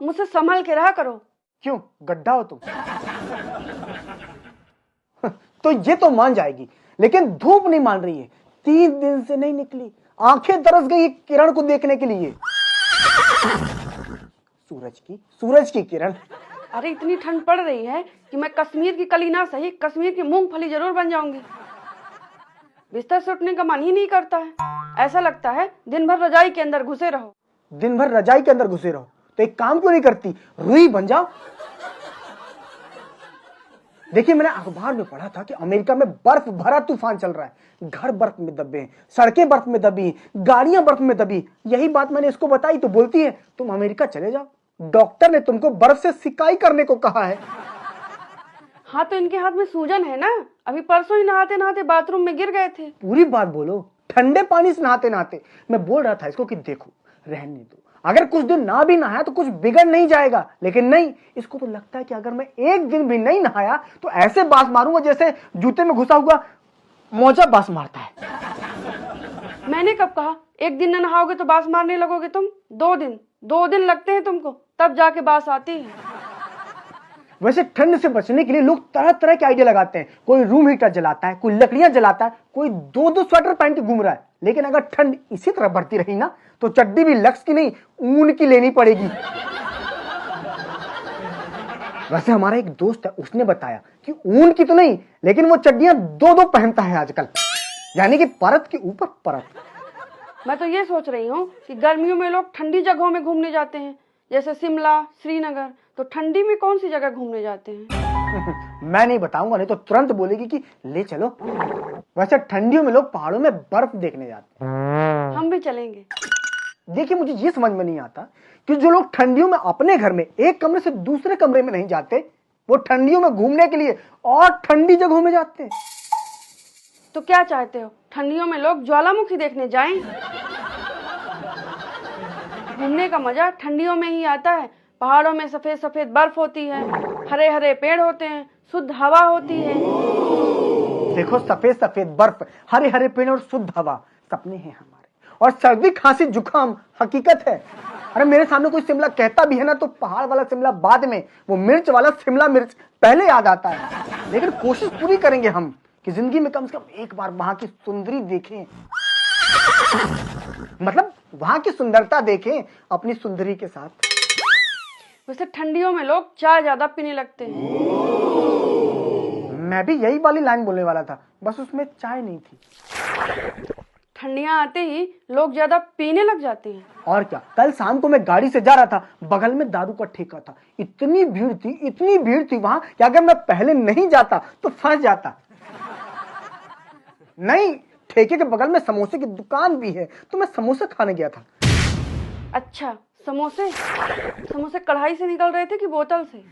मुझसे संभल के रहा करो। क्यों, गड्ढा हो तुम? तो ये तो मान जाएगी, लेकिन धूप नहीं मान रही है। 3 दिन से नहीं निकली, आंखें तरस गई किरण को देखने के लिए। सूरज की किरण। अरे इतनी ठंड पड़ रही है कि मैं कश्मीर की कली ना सही, कश्मीर की मूंगफली जरूर बन जाऊंगी। बिस्तर से उठने का मन ही नहीं करता है। ऐसा लगता है दिन भर रजाई के अंदर घुसे रहो। दिन भर रजाई के अंदर घुसे रहो तो एक काम क्यों नहीं करती, रुई बन जाओ। देखिए, मैंने अखबार में पढ़ा था कि अमेरिका में बर्फ भरा तूफान चल रहा है। घर बर्फ में दबे हैं, सड़कें बर्फ में दबी, गाड़ियां बर्फ में दबी। यही बात मैंने इसको बताई तो बोलती है तुम अमेरिका चले जाओ, डॉक्टर ने तुमको बर्फ से सिकाई करने को कहा है। हाँ तो इनके हाथ में सूजन है ना, अभी परसों ही नहाते नहाते बाथरूम में गिर गए थे। पूरी बात बोलो। ठंडे पानी से नहाते नहाते मैं बोल रहा था इसको कि देखो रहने दो, अगर कुछ दिन ना भी नहाया तो कुछ बिगड़ नहीं जाएगा। लेकिन नहीं, इसको तो लगता है कि अगर मैं एक दिन भी नहीं नहाया तो ऐसे बांस मारूंगा जैसे जूते में घुसा हुआ मोजा बांस मारता है। मैंने कब कहा एक दिन न नहाओगे तो बांस मारने लगोगे तुम? 2 दिन लगते हैं तुमको, तब जाके बांस आती है। वैसे ठंड से बचने के लिए लोग तरह तरह के आइडिया लगाते हैं। कोई रूम हीटर जलाता है, कोई लकड़ियां जलाता है, कोई 2 स्वेटर पहन के घूम रहा है। लेकिन अगर ठंड इसी तरह बढ़ती रही ना तो चड्डी भी लक्स की नहीं, ऊन की लेनी पड़ेगी। वैसे हमारा एक दोस्त है, उसने बताया कि ऊन की तो नहीं, लेकिन वो चड्डियां 2 पहनता है आजकल, यानी कि परत के ऊपर परत। मैं तो ये सोच रही हूँ कि गर्मियों में लोग ठंडी जगहों में घूमने जाते हैं, जैसे शिमला, श्रीनगर, तो ठंडी में कौन सी जगह घूमने जाते हैं? मैं नहीं बताऊंगा, नहीं तो तुरंत बोलेगी कि ले चलो। वैसे ठंडियों में लोग पहाड़ों में बर्फ देखने जाते हैं। हम भी चलेंगे। देखिए, मुझे ये समझ में नहीं आता कि जो लोग ठंडियों में अपने घर में एक कमरे से दूसरे कमरे में नहीं जाते, वो ठंडियों में घूमने के लिए और ठंडी जगहों में जाते हैं। तो क्या चाहते हो, ठंडियों में लोग ज्वालामुखी देखने जाएं? घूमने का मजा ठंडियों में ही आता है। पहाड़ों में सफेद सफेद बर्फ होती है, हरे हरे पेड़ होते हैं, शुद्ध हवा होती है। देखो, सफेद सफेद बर्फ, हरे हरे पेड़ और शुद्ध हवा सपने हैं हमारे, और सर्दी खांसी जुकाम हकीकत है। अरे मेरे सामने कोई शिमला कहता भी है ना तो पहाड़ वाला शिमला बाद में, वो मिर्च वाला शिमला मिर्च पहले याद आता है। लेकिन कोशिश पूरी करेंगे हम कि जिंदगी में कम से कम एक बार वहां की सुंदरी देखें, मतलब वहां की सुंदरता देखें अपनी सुंदरी के साथ। वैसे ठंडियों में लोग चाय ज्यादा पीने लगते हैं। मैं भी यही वाली लाइन बोलने वाला था, बस उसमें चाय नहीं थी। ठंडियां आते ही लोग ज्यादा पीने लग जाते हैं। और क्या, कल शाम को मैं गाड़ी से जा रहा था, बगल में दारू का ठेका था। इतनी भीड़ थी वहां कि अगर मैं पहले नहीं जाता तो फंस जाता। नहीं, ठेके के बगल में समोसे की दुकान भी है तो मैं समोसे खाने गया था। अच्छा, समोसे कढ़ाई से निकल रहे थे कि बोतल से?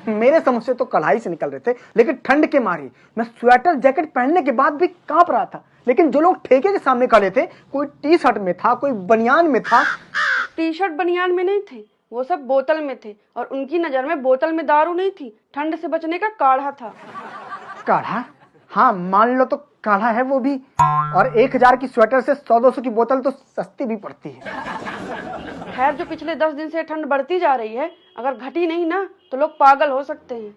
मेरे समोसे तो कढ़ाई से निकल रहे थे, लेकिन ठंड के मारे मैं स्वेटर जैकेट पहनने के बाद भी कांप रहा था। लेकिन जो लोग ठेके के सामने खड़े थे, कोई टी शर्ट में था, कोई बनियान में था। टी शर्ट बनियान में नहीं थे, वो सब बोतल में थे, और उनकी नजर में बोतल में दारू नहीं थी, ठंड से बचने का काढ़ा था। काढ़ा? हाँ, मान लो तो काढ़ा है वो भी। और 1000 की स्वेटर से 100-200 की बोतल तो सस्ती भी पड़ती है। खैर, जो पिछले 10 दिन से ठंड बढ़ती जा रही है, अगर घटी नहीं ना तो लोग पागल हो सकते हैं।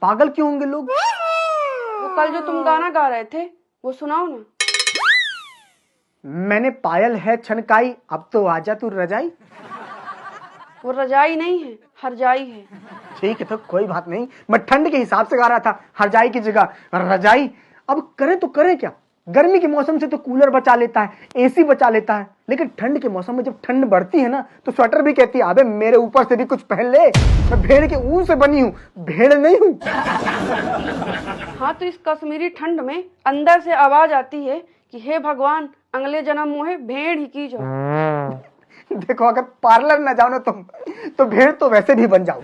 पागल क्यों होंगे लोग? वो कल जो तुम गाना गा रहे थे वो सुनाओ ना। मैंने पायल है छनकाई, अब तो आजा तू रजाई। वो रजाई नहीं है, हरजाई है। ठीक है, तो कोई बात नहीं, मैं ठंड के हिसाब से गा रहा था, हरजाई की जगह रजाई। अब करें तो करें क्या? गर्मी के मौसम से तो कूलर बचा लेता है, एसी बचा लेता है, लेकिन ठंड के मौसम में जब ठंड बढ़ती है ना तो स्वेटर भी कहती है अबे मेरे ऊपर से भी कुछ पहन ले, मैं भेड़ के ऊन से बनी हूँ, भेड़ नहीं हूँ। हाँ, तो इस कश्मीरी ठंड में अंदर से आवाज आती है कि हे भगवान, अगले जन्म मोहे भेड़ ही की जाओ। देखो, अगर पार्लर न जाओ ना तुम तो भेड़ तो वैसे भी बन जाओ।